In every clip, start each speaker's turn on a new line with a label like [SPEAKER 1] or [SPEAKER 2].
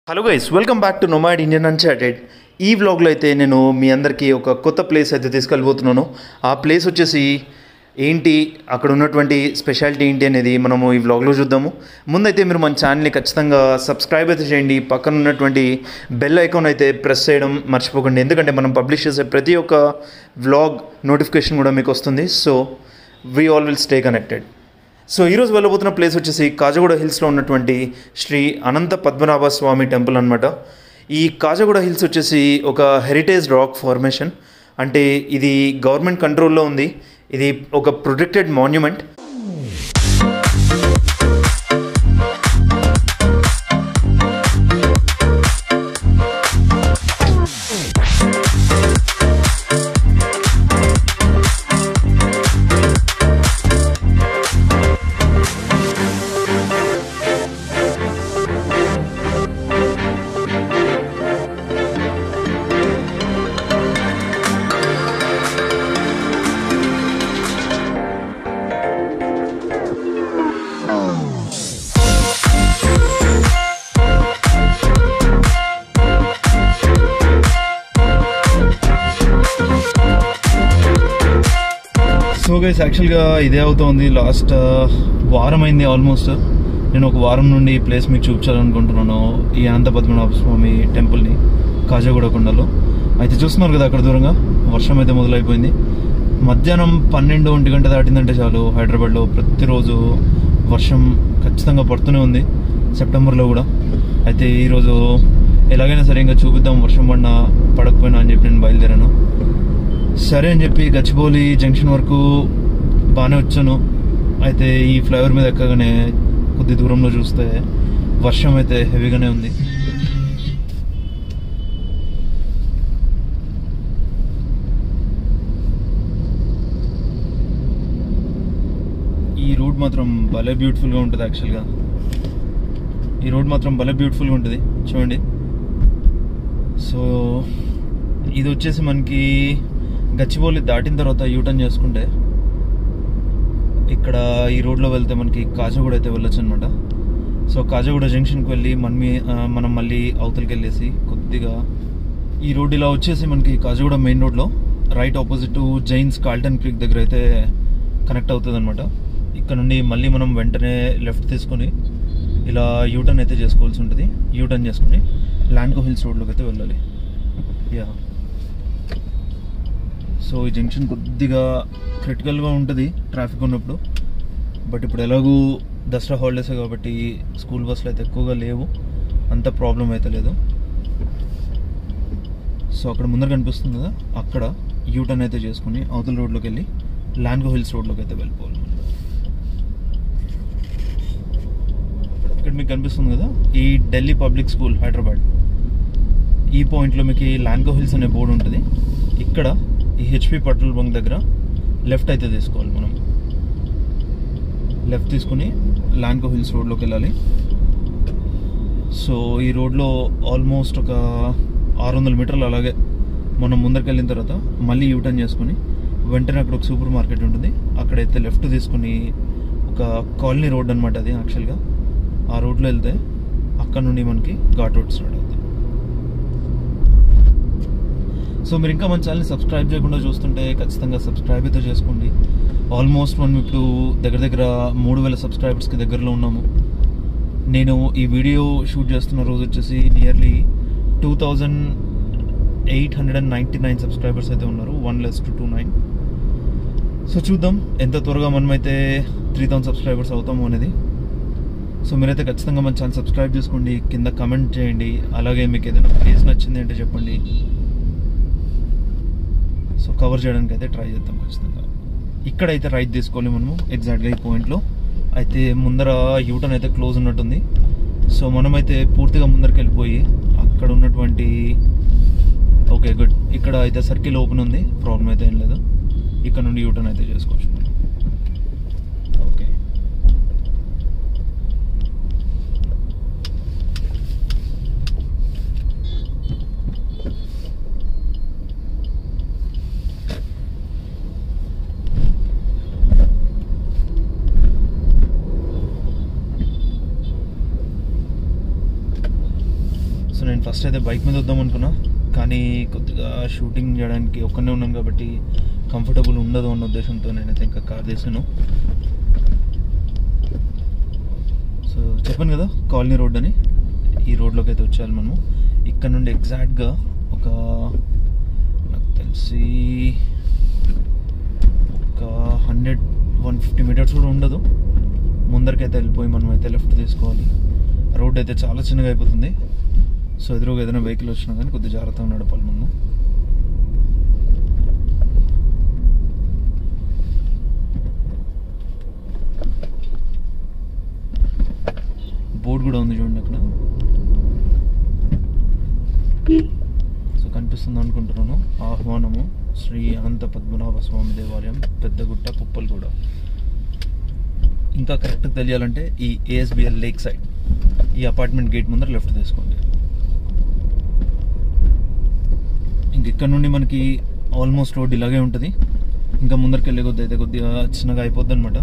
[SPEAKER 1] Hello guys, welcome back to nomad Indian Uncharted. ఈ వ్లాగ్లో అయితే నేను మీ అందరికీ ఒక కొత్త ప్లేస్ అయితే తీసుకెళ్ళిపోతున్నాను. ఆ ప్లేస్ వచ్చేసి ఏంటి, అక్కడ ఉన్నటువంటి స్పెషాలిటీ ఏంటి అనేది మనము ఈ వ్లాగ్లో చూద్దాము. ముందైతే మీరు మన ఛానల్ని ఖచ్చితంగా సబ్స్క్రైబ్ అయితే చేయండి. పక్కన ఉన్నటువంటి బెల్ ఐకాన్ అయితే ప్రెస్ చేయడం మర్చిపోకండి, ఎందుకంటే మనం పబ్లిష్ చేసే ప్రతి ఒక్క వ్లాగ్ నోటిఫికేషన్ కూడా మీకు వస్తుంది. So we all will stay connected. So ఈరోజు వెళ్ళబోతున్న ప్లేస్ వచ్చేసి కాజగూడ హిల్స్లో ఉన్నటువంటి శ్రీ అనంత పద్మనాభ స్వామి టెంపుల్ అనమాట. ఈ కాజగూడ హిల్స్ వచ్చేసి ఒక హెరిటేజ్ రాక్ ఫార్మేషన్, అంటే ఇది గవర్నమెంట్ కంట్రోల్లో ఉంది. ఇది ఒక ప్రొటెక్టెడ్ మాన్యుమెంట్. సో గైస్, యాక్చువల్గా ఇదే అవుతుంది. లాస్ట్ వారం అయింది ఆల్మోస్ట్. నేను ఒక వారం నుండి ఈ ప్లేస్ మీకు చూపించాలనుకుంటున్నాను, ఈ అనంత పద్మనాభ స్వామి టెంపుల్ని కాజగూడ కొండలో. అయితే చూస్తున్నారు కదా అక్కడ దూరంగా వర్షం అయితే మొదలైపోయింది. మధ్యాహ్నం 12-1 గంట దాటిందంటే చాలు హైదరాబాద్లో ప్రతిరోజు వర్షం ఖచ్చితంగా పడుతూనే ఉంది, సెప్టెంబర్లో కూడా. అయితే ఈరోజు ఎలాగైనా సరే ఇంకా చూపిద్దాం, వర్షం పడినా పడకపోయినా అని చెప్పి నేను బయలుదేరాను. సరే అని చెప్పి గచ్చిబౌలి జంక్షన్ వరకు బాగానే వచ్చాను. అయితే ఈ ఫ్లైఓవర్ మీద ఎక్కగానే కొద్ది దూరంలో చూస్తే వర్షం అయితే హెవీగానే ఉంది. ఈ రోడ్ మాత్రం భలే బ్యూటిఫుల్గా ఉంటుంది. యాక్చువల్గా ఈ రోడ్ మాత్రం భలే బ్యూటిఫుల్గా ఉంటుంది, చూడండి. సో ఇది వచ్చేసి మనకి గచ్చిబౌలి దాటిన తర్వాత యూటర్న్ చేసుకుంటే ఇక్కడ ఈ రోడ్లో వెళ్తే మనకి కాజగూడ అయితే వెళ్ళొచ్చు అనమాట. సో కాజగూడ జంక్షన్కి వెళ్ళి మనం మళ్ళీ అవతలకి వెళ్ళేసి కొద్దిగా ఈ రోడ్ ఇలా వచ్చేసి మనకి కాజగూడ మెయిన్ రోడ్లో right opposite Jains Carlton Creek దగ్గర అయితే కనెక్ట్ అవుతుంది అనమాట. ఇక్కడ నుండి మళ్ళీ మనం వెంటనే లెఫ్ట్ తీసుకొని ఇలా యూటర్న్ అయితే చేసుకోవాల్సి ఉంటుంది. యూటర్న్ చేసుకుని ల్యాండ్కో హిల్స్ రోడ్లోకి అయితే వెళ్ళాలి. యా, సో ఈ జంక్షన్ కొద్దిగా క్రిటికల్గా ఉంటుంది ట్రాఫిక్ ఉన్నప్పుడు. బట్ ఇప్పుడు ఎలాగూ దసరా హాలిడేస్ కాబట్టి స్కూల్ బస్సులు అయితే ఎక్కువగా లేవు, అంత ప్రాబ్లం అయితే లేదు. సో అక్కడ ముందర కనిపిస్తుంది కదా, అక్కడ యూటర్న్ అయితే చేసుకుని అవతల రోడ్లోకి వెళ్ళి ల్యాండ్కో హిల్స్ రోడ్లోకి అయితే వెళ్ళిపోవాలి. ఇక్కడ మీకు కనిపిస్తుంది కదా, ఈ ఢిల్లీ పబ్లిక్ స్కూల్ హైదరాబాద్, ఈ పాయింట్లో మీకు ల్యాండ్కో హిల్స్ అనే బోర్డు ఉంటుంది. ఇక్కడ ఈ హెచ్పి పెట్రోల్ బంక్ దగ్గర లెఫ్ట్ అయితే తీసుకోవాలి. మనం లెఫ్ట్ తీసుకుని ల్యాండ్కో హిల్స్ రోడ్లోకి వెళ్ళాలి. సో ఈ రోడ్లో ఆల్మోస్ట్ ఒక 600 మీటర్లు అలాగే మనం ముందరికి వెళ్ళిన తర్వాత మళ్ళీ యూటర్న్ చేసుకుని వెంటనే అక్కడ ఒక సూపర్ మార్కెట్ ఉంటుంది, అక్కడైతే లెఫ్ట్ తీసుకుని ఒక కాలనీ రోడ్ అనమాట అది యాక్చువల్గా. ఆ రోడ్లో వెళ్తే అక్కడ నుండి మనకి ఘాట్ రోడ్ స్టార్ట్ అవుతుంది. సో మీరు ఇంకా మన ఛానల్ని సబ్స్క్రైబ్ చేయకుండా చూస్తుంటే ఖచ్చితంగా సబ్స్క్రైబ్ అయితే చేసుకోండి. ఆల్మోస్ట్ మనం ఇప్పుడు దగ్గర 3000 సబ్స్క్రైబర్స్కి దగ్గరలో ఉన్నాము. నేను ఈ వీడియో షూట్ చేస్తున్న రోజు వచ్చేసి నియర్లీ 2899 సబ్స్క్రైబర్స్ అయితే ఉన్నారు, 1:29. సో చూద్దాం ఎంత త్వరగా మనమైతే 3000 సబ్స్క్రైబర్స్ అవుతాము అనేది. సో మీరైతే ఖచ్చితంగా మన ఛానల్ సబ్స్క్రైబ్ చేసుకోండి, కింద కమెంట్ చేయండి, అలాగే మీకు ఏదైనా ప్లేస్ నచ్చింది అంటే చెప్పండి. సో కవర్ చేయడానికి అయితే ట్రై చేద్దాం ఖచ్చితంగా. ఇక్కడైతే రైట్ తీసుకోవాలి మనము ఎగ్జాక్ట్గా ఈ పాయింట్లో. అయితే ముందర యూటర్న్ అయితే క్లోజ్ ఉన్నట్టుంది. సో మనమైతే పూర్తిగా ముందరికి వెళ్ళిపోయి అక్కడ ఉన్నటువంటి ఓకే గుడ్, ఇక్కడ అయితే సర్కిల్ ఓపెన్ ఉంది, ప్రాబ్లం అయితే ఏం లేదు. ఇక్కడ నుండి యూటర్న్ అయితే చేసుకోవచ్చు మనం. ఓకే, నేను ఫస్ట్ అయితే బైక్ మీద వద్దాం అనుకున్నా, కానీ కొద్దిగా షూటింగ్ చేయడానికి ఒక్కనే ఉన్నాను కాబట్టి కంఫర్టబుల్ ఉండదు అన్న ఉద్దేశంతో నేనైతే ఇంకా కార్ తీసాను. సో చెప్పాను కదా కాలనీ రోడ్ అని, ఈ రోడ్లోకి అయితే వచ్చేయాలి మనము. ఇక్కడ నుండి ఎగ్జాక్ట్గా ఒక నాకు తెలిసి ఒక 100-150 మీటర్స్ కూడా ఉండదు, ముందరికైతే వెళ్ళిపోయి మనం అయితే లెఫ్ట్ తీసుకోవాలి. రోడ్ అయితే చాలా చిన్నగా అయిపోతుంది. సో ఎదురుగా ఏదైనా వెహికల్ వచ్చినా కానీ కొద్దిగా జాగ్రత్తగా నడపాలి మనం. బోర్డు కూడా ఉంది చూడండి అక్కడ. సో కనిపిస్తుంది అనుకుంటున్నాను, ఆహ్వానము శ్రీ అనంత పద్మనాభ స్వామి దేవాలయం, పెద్దగుట్ట, కుప్పల్గూడ. ఇంకా కరెక్ట్గా తెలియాలంటే ఈ ఏఎస్బిఎల్ లేక్ సైడ్ ఈ అపార్ట్మెంట్ గేట్ ముందర లెఫ్ట్ తీసుకోండి. ఇక్కడ నుండి మనకి ఆల్మోస్ట్ రోడ్ ఇలాగే ఉంటుంది. ఇంకా ముందరికి వెళ్ళే కొద్ది అయితే కొద్దిగా చిన్నగా అయిపోద్ది అనమాట.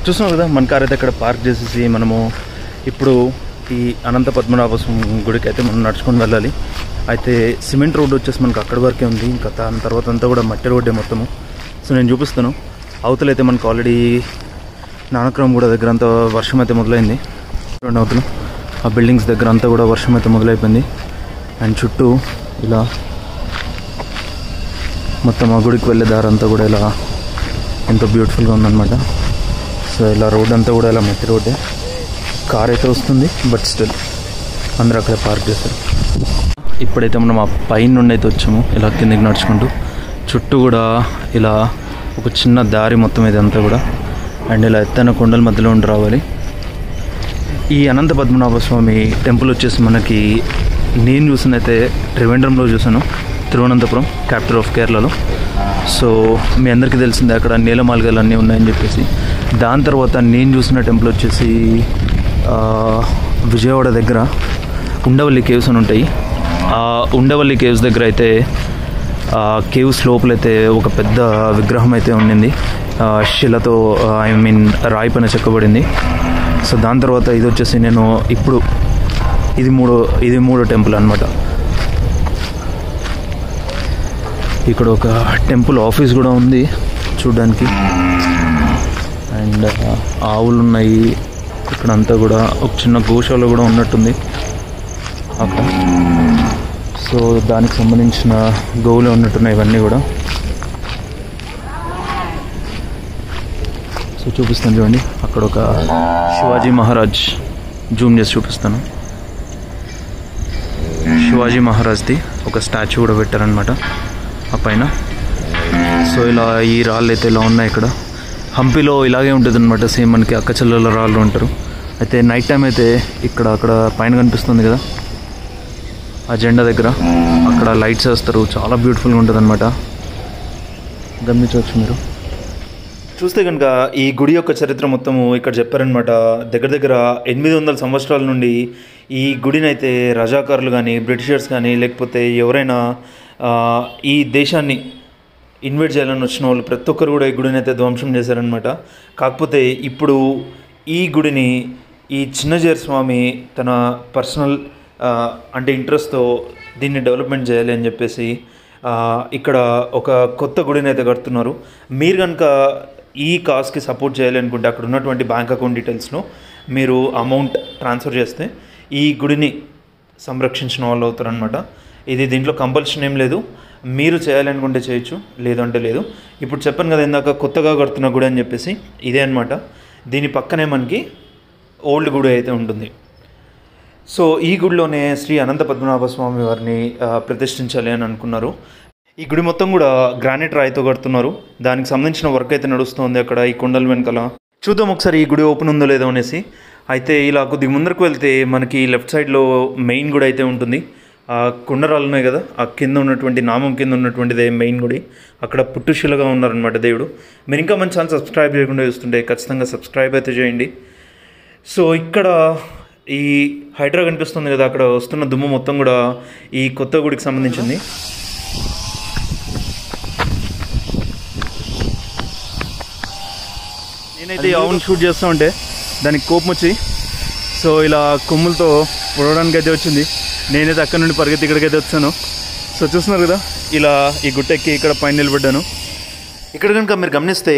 [SPEAKER 1] చూస్తున్నాం కదా, మన కార్ అయితే ఇక్కడ పార్క్ చేసేసి మనము ఇప్పుడు ఈ అనంత పద్మనాభ స్వామి గుడికి అయితే మనం నడుచుకొని వెళ్ళాలి. అయితే సిమెంట్ రోడ్ వచ్చేసి మనకు అక్కడి వరకే ఉంది, ఇంకా దాని తర్వాత అంతా కూడా మట్టి రోడ్డే మొత్తము. సో నేను చూపిస్తాను. అవతలైతే మనకు ఆల్రెడీ నానక్రమం కూడా దగ్గర అంతా వర్షం అయితే మొదలైంది. రెండు అవతల ఆ బిల్డింగ్స్ దగ్గర అంతా కూడా వర్షం అయితే మొదలైపోయింది. అండ్ చుట్టూ ఇలా మొత్తం ఆ గుడికి వెళ్ళే దారి అంతా కూడా ఇలా ఎంతో బ్యూటిఫుల్గా ఉందన్నమాట. సో ఇలా రోడ్ అంతా కూడా ఇలా మట్టి రోడ్డే, కార్ అయితే వస్తుంది, బట్ స్టిల్ అందరూ అక్కడ పార్క్ చేస్తారు. ఇప్పుడైతే మనం ఆ పైన నుండి అయితే వచ్చాము, ఇలా కిందకి నడుచుకుంటూ చుట్టూ కూడా ఇలా ఒక చిన్న దారి మొత్తం ఇదంతా కూడా. అండ్ ఇలా ఎత్తైన కొండల మధ్యలో ఉండి రావాలి. ఈ అనంత పద్మనాభ స్వామి టెంపుల్ వచ్చేసి మనకి నేను చూసినైతే త్రివేంద్రంలో చూసాను, తిరువనంతపురం క్యాపిటల్ ఆఫ్ కేరళలో. సో మీ అందరికీ తెలిసిందే అక్కడ నీలమాలిగలు అన్నీ ఉన్నాయని చెప్పేసి. దాని తర్వాత నేను చూసిన టెంపుల్ వచ్చేసి విజయవాడ దగ్గర ఉండవల్లి కేవ్స్ అని ఉంటాయి. ఆ ఉండవల్లి కేవ్స్ దగ్గర అయితే కేవ్స్ లోపలైతే ఒక పెద్ద విగ్రహం అయితే ఉండింది, శిలతో రాయి పైన చెక్కబడింది. సో దాని తర్వాత ఇది వచ్చేసి నేను ఇప్పుడు ఇది మూడో టెంపుల్ అనమాట. ఇక్కడ ఒక టెంపుల్ ఆఫీస్ కూడా ఉంది చూడడానికి. అండ్ ఆవులు ఉన్నాయి ఇక్కడ అంతా కూడా, ఒక చిన్న గోశాల కూడా ఉన్నట్టుంది అక్కడ. సో దానికి సంబంధించిన గోవులు ఉన్నట్టున్నాయి ఇవన్నీ కూడా. సో చూపిస్తాను చూడండి, అక్కడ ఒక శివాజీ మహారాజ్, జూమ్ చేసి చూపిస్తాను. శివాజీ మహారాజ్ది ఒక స్టాచ్యూ కూడా పెట్టారనమాట ఆ పైన. సో ఇలా ఈ రాళ్ళు అయితే ఇలా ఉన్నాయి ఇక్కడ. హంపీలో ఇలాగే ఉంటుంది అనమాట, సేమ్ మనకి అక్క చెల్లెల రాళ్ళు ఉంటారు. అయితే నైట్ టైం అయితే అక్కడ పైన కనిపిస్తుంది కదా ఆ జెండా దగ్గర, అక్కడ లైట్స్ వేస్తారు, చాలా బ్యూటిఫుల్గా ఉంటుంది అనమాట. గమనించవచ్చు మీరు. చూస్తే కనుక ఈ గుడి యొక్క చరిత్ర మొత్తము ఇక్కడ చెప్పారనమాట. దగ్గర 800 సంవత్సరాల నుండి ఈ గుడిని అయితే రజాకారులు కానీ, బ్రిటిషర్స్ కానీ, లేకపోతే ఎవరైనా ఈ దేశాన్ని ఇన్వైట్ చేయాలని వచ్చిన వాళ్ళు ప్రతి ఒక్కరు కూడా ఈ గుడిని అయితే ధ్వంసం చేశారనమాట. కాకపోతే ఇప్పుడు ఈ గుడిని ఈ చిన్నజీయర్ స్వామి తన పర్సనల్ అంటే ఇంట్రెస్ట్తో దీన్ని డెవలప్మెంట్ చేయాలి అని చెప్పేసి ఇక్కడ ఒక కొత్త గుడిని అయితే కడుతున్నారు. మీరు కనుక ఈ కాస్కి సపోర్ట్ చేయాలి అనుకుంటే అక్కడ ఉన్నటువంటి బ్యాంక్ అకౌంట్ డీటెయిల్స్ను మీరు అమౌంట్ ట్రాన్స్ఫర్ చేస్తే ఈ గుడిని సంరక్షించిన వాళ్ళు అవుతారనమాట. ఇది దీంట్లో కంపల్షన్ ఏం లేదు, మీరు చేయాలనుకుంటే చేయొచ్చు, లేదంటే లేదు. ఇప్పుడు చెప్పాను కదా ఇందాక కొత్తగా కడుతున్న గుడి అని చెప్పేసి, ఇదే అనమాట. దీని పక్కనే మనకి ఓల్డ్ గుడి అయితే ఉంటుంది. సో ఈ గుడిలోనే శ్రీ అనంత పద్మనాభ స్వామి వారిని ప్రతిష్ఠించాలి అని అనుకున్నారు. ఈ గుడి మొత్తం కూడా గ్రానైట్ రాయితో కడుతున్నారు. దానికి సంబంధించిన వర్క్ అయితే నడుస్తుంది అక్కడ ఈ కొండల వెనకాల. చూద్దాం ఒకసారి ఈ గుడి ఓపెన్ ఉందో లేదో అనేసి. అయితే ఇలా కొద్దిగా ముందరకు వెళ్తే మనకి లెఫ్ట్ సైడ్లో మెయిన్ గుడి అయితే ఉంటుంది. ఆ కొండరాళ్ళు ఉన్నాయి కదా, ఆ కింద ఉన్నటువంటి నామం కింద ఉన్నటువంటిదే మెయిన్ గుడి. అక్కడ పుట్టుశిలగా ఉన్నారనమాట దేవుడు. మీరు ఇంకా మన ఛానల్ సబ్స్క్రైబ్ చేయకుండా చూస్తుంటే ఖచ్చితంగా సబ్స్క్రైబ్ అయితే చేయండి. సో ఇక్కడ ఈ హైడ్రా కనిపిస్తుంది కదా, అక్కడ వస్తున్న దుమ్ము మొత్తం కూడా ఈ కొత్త గుడికి సంబంధించింది. నేనైతే అవును షూట్ చేస్తూ ఉంటే దానికి కోపం వచ్చి సో ఇలా కొమ్ములతో ఉడవడానికి అయితే వచ్చింది. నేనైతే అక్కడ నుండి పరిగెత్తి ఇక్కడికైతే వచ్చాను. సో చూస్తున్నారు కదా, ఇలా ఈ గుట్టెక్కి ఇక్కడ పైన నిలబడ్డాను. ఇక్కడ కనుక మీరు గమనిస్తే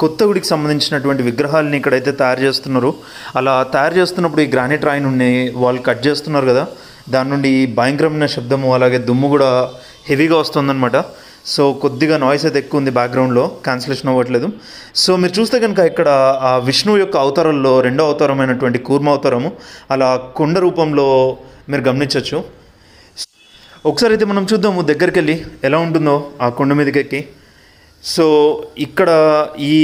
[SPEAKER 1] కొత్త గుడికి సంబంధించినటువంటి విగ్రహాలని ఇక్కడైతే తయారు చేస్తున్నారు. అలా తయారు చేస్తున్నప్పుడు ఈ గ్రానైట్ రాయి నుండి వాళ్ళు కట్ చేస్తున్నారు కదా, దాని నుండి భయంకరమైన శబ్దము అలాగే దుమ్ము కూడా హెవీగా వస్తుందన్నమాట. సో కొద్దిగా నాయిస్ అయితే ఎక్కువ ఉంది, బ్యాక్గ్రౌండ్లో క్యాన్సిలేషన్ అవ్వట్లేదు. సో మీరు చూస్తే కనుక ఇక్కడ ఆ విష్ణువు యొక్క అవతారంలో రెండో అవతారమైనటువంటి కూర్మ అవతారము అలా కొండ రూపంలో మీరు గమనించవచ్చు. ఒకసారి అయితే మనం చూద్దాము దగ్గరికి వెళ్ళి ఎలా ఉంటుందో ఆ కొండ మీదకి ఎక్కి. సో ఇక్కడ ఈ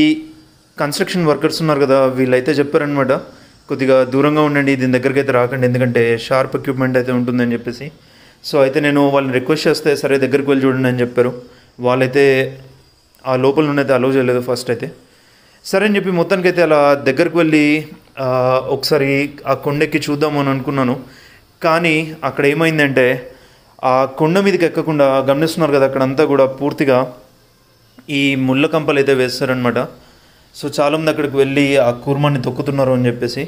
[SPEAKER 1] కన్స్ట్రక్షన్ వర్కర్స్ ఉన్నారు కదా, వీళ్ళైతే చెప్పారనమాట కొద్దిగా దూరంగా ఉండండి, దీని దగ్గరికి అయితే రాకండి, ఎందుకంటే షార్ప్ ఎక్విప్మెంట్ అయితే ఉంటుందని చెప్పేసి. సో అయితే నేను వాళ్ళని రిక్వెస్ట్ చేస్తే సరే దగ్గరికి వెళ్ళి చూడండి అని చెప్పారు. వాళ్ళైతే ఆ లోపల నుండి అయితే అలౌ చేయలేదు ఫస్ట్ అయితే. సరే అని చెప్పి మొత్తానికి అయితే అలా దగ్గరికి వెళ్ళి ఒకసారి ఆ కొండెక్కి చూద్దాము అని అనుకున్నాను. కానీ అక్కడ ఏమైందంటే ఆ కొండ మీదకి ఎక్కకుండా గమనిస్తున్నారు కదా, అక్కడంతా కూడా పూర్తిగా ఈ ముళ్ళ కంపలు అయితే వేస్తారనమాట. సో చాలామంది అక్కడికి వెళ్ళి ఆ కూర్మాన్ని తొక్కుతున్నారు అని చెప్పేసి.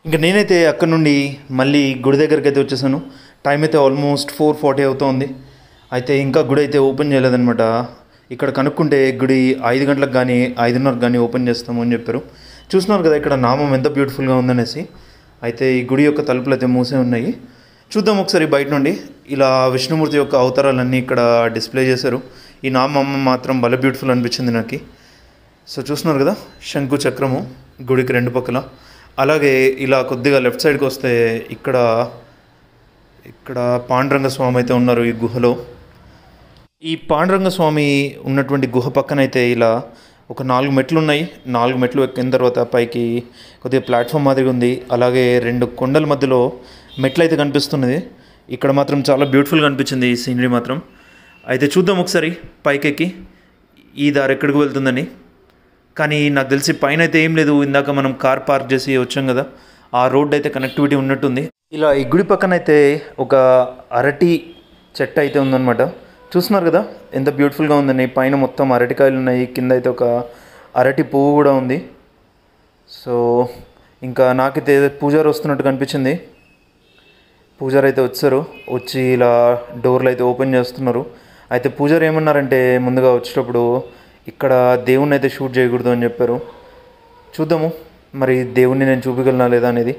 [SPEAKER 1] ఇంకా నేనైతే అక్కడ నుండి మళ్ళీ గుడి దగ్గరికి అయితే వచ్చేసాను. టైం అయితే ఆల్మోస్ట్ 4:40 అవుతుంది. అయితే ఇంకా గుడి అయితే ఓపెన్ చేయలేదన్నమాట. ఇక్కడ కనుక్కుంటే గుడి 5 గంటలకు కానీ 5:30 కానీ ఓపెన్ చేస్తాము అని చెప్పారు. చూస్తున్నారు కదా ఇక్కడ నామం ఎంత బ్యూటిఫుల్గా ఉందనేసి. అయితే ఈ గుడి యొక్క తలుపులు అయితే మూసే ఉన్నాయి. చూద్దాం ఒకసారి బయట నుండి. ఇలా విష్ణుమూర్తి యొక్క అవతారాలన్నీ ఇక్కడ డిస్ప్లే చేశారు. ఈ నామం మాత్రం భలే బ్యూటిఫుల్ అనిపించింది నాకు. సో చూస్తున్నారు కదా, శంకు చక్రము గుడికి రెండు పక్కల. అలాగే ఇలా కొద్దిగా లెఫ్ట్ సైడ్కి వస్తే ఇక్కడ పాండురంగ స్వామి అయితే ఉన్నారు ఈ గుహలో. ఈ పాండురంగ స్వామి ఉన్నటువంటి గుహ పక్కనైతే ఇలా ఒక 4 మెట్లు ఉన్నాయి. 4 మెట్లు ఎక్కిన తర్వాత పైకి కొద్దిగా ప్లాట్ఫామ్ మాదిరిగా ఉంది. అలాగే 2 కొండల మధ్యలో మెట్లు అయితే కనిపిస్తున్నది. ఇక్కడ మాత్రం చాలా బ్యూటిఫుల్గా అనిపించింది ఈ సీనరీ మాత్రం. అయితే చూద్దాం ఒకసారి పైకెక్కి ఈ దారి ఎక్కడికి వెళ్తుందని. కానీ నాకు తెలిసి పైన అయితే ఏం లేదు, ఇందాక మనం కార్ పార్క్ చేసి వచ్చాం కదా, ఆ రోడ్ అయితే కనెక్టివిటీ ఉన్నట్టుంది. ఇలా ఈ గుడి పక్కన అయితే ఒక అరటి చెట్టు అయితే ఉందన్నమాట. చూస్తున్నారు కదా ఎంత బ్యూటిఫుల్గా ఉందని. పైన మొత్తం అరటికాయలు ఉన్నాయి, కింద అయితే ఒక అరటి పువ్వు కూడా ఉంది. సో ఇంకా నాకైతే పూజారి వస్తున్నట్టు కనిపించింది. పూజారి అయితే వచ్చి ఇలా డోర్లు అయితే ఓపెన్ చేస్తున్నారు. అయితే పూజారి ఏమన్నారంటే ముందుగా వచ్చేటప్పుడు ఇక్కడ దేవుణ్ణి అయితే షూట్ చేయకూడదు అని చెప్పారు. చూద్దాము మరి దేవుణ్ణి నేను చూపించగలనా లేదా అనేది.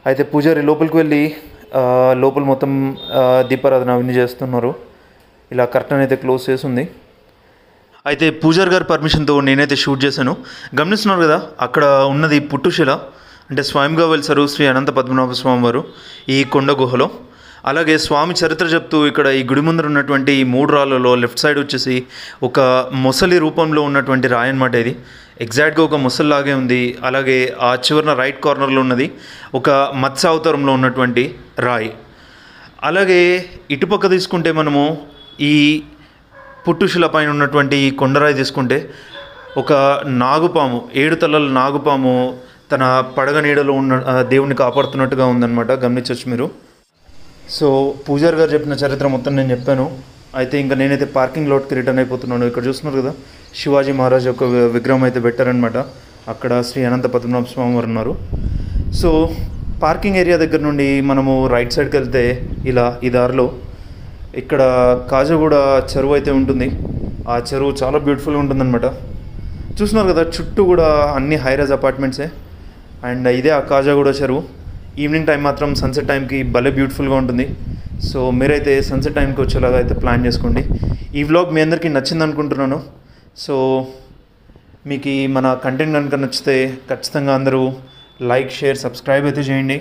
[SPEAKER 1] అయితే పూజారి లోపలికి వెళ్ళి లోపల మొత్తం దీపారాధన అవన్నీ చేస్తున్నారు. ఇలా కర్టన్ అయితే క్లోజ్ చేసి ఉంది. అయితే పూజారి గారి పర్మిషన్తో నేనైతే షూట్ చేశాను. గమనిస్తున్నారు కదా అక్కడ ఉన్నది పుట్టుశిల, అంటే స్వయంగా వెలిసారు శ్రీ అనంత పద్మనాభ స్వామి వారు ఈ కొండ గుహలో. అలాగే స్వామి చరిత్ర చెప్తూ ఇక్కడ ఈ గుడి ముందర ఉన్నటువంటి ఈ 3 రాళ్ళలో లెఫ్ట్ సైడ్ వచ్చేసి ఒక మొసలి రూపంలో ఉన్నటువంటి రాయి అన్నమాట. ఇది ఎగ్జాక్ట్గా ఒక మొసలిలాగే ఉంది. అలాగే ఆ చివరన రైట్ కార్నర్లో ఉన్నది ఒక మత్స్య అవతారంలో ఉన్నటువంటి రాయి. అలాగే ఇటుపక్క తీసుకుంటే మనము ఈ పుట్టుశిల పైన ఉన్నటువంటి ఈ కొండరాయి తీసుకుంటే ఒక నాగుపాము, 7 తలల నాగుపాము తన పడగ నీడలో ఉన్న దేవుణ్ణి కాపాడుతున్నట్టుగా ఉందన్నమాట. గమనించవచ్చు మీరు. సో పూజారి గారు చెప్పిన చరిత్ర మొత్తం నేను చెప్పాను. అయితే ఇంకా నేనైతే పార్కింగ్ లాట్కి రిటర్న్ అయిపోతున్నాను. ఇక్కడ చూస్తున్నారు కదా శివాజీ మహారాజ్ యొక్క విగ్రహం అయితే పెట్టారనమాట. అక్కడ శ్రీ అనంత పద్మనాభ స్వామి వారు ఉన్నారు. సో పార్కింగ్ ఏరియా దగ్గర నుండి మనము రైట్ సైడ్కి వెళ్తే ఇలా ఈ దారిలో ఇక్కడ కాజగూడ చెరువు అయితే ఉంటుంది. ఆ చెరువు చాలా బ్యూటిఫుల్గా ఉంటుందన్నమాట. చూస్తున్నారు కదా చుట్టూ కూడా అన్ని హైరైజ్ అపార్ట్మెంట్సే. అండ్ ఇదే ఆ కాజాగూడ చెరువు. ఈవినింగ్ టైం మాత్రం సన్సెట్ టైంకి భలే బ్యూటిఫుల్గా ఉంటుంది. సో మీరైతే సన్సెట్ టైంకి వచ్చేలాగా అయితే ప్లాన్ చేసుకోండి. ఈ వ్లాగ్ మీ అందరికీ నచ్చింది అనుకుంటున్నాను. సో మీకు మన కంటెంట్ కనుక నచ్చితే ఖచ్చితంగా అందరూ లైక్, షేర్, సబ్స్క్రైబ్ అయితే చేయండి.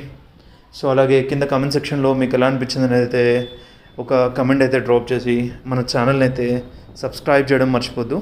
[SPEAKER 1] సో అలాగే కింద కమెంట్ సెక్షన్లో మీకు ఎలా అనిపించింది అనేది అయితే ఒక కమెంట్ అయితే డ్రాప్ చేసి మన ఛానల్ని అయితే సబ్స్క్రైబ్ చేయడం మర్చిపోద్దు.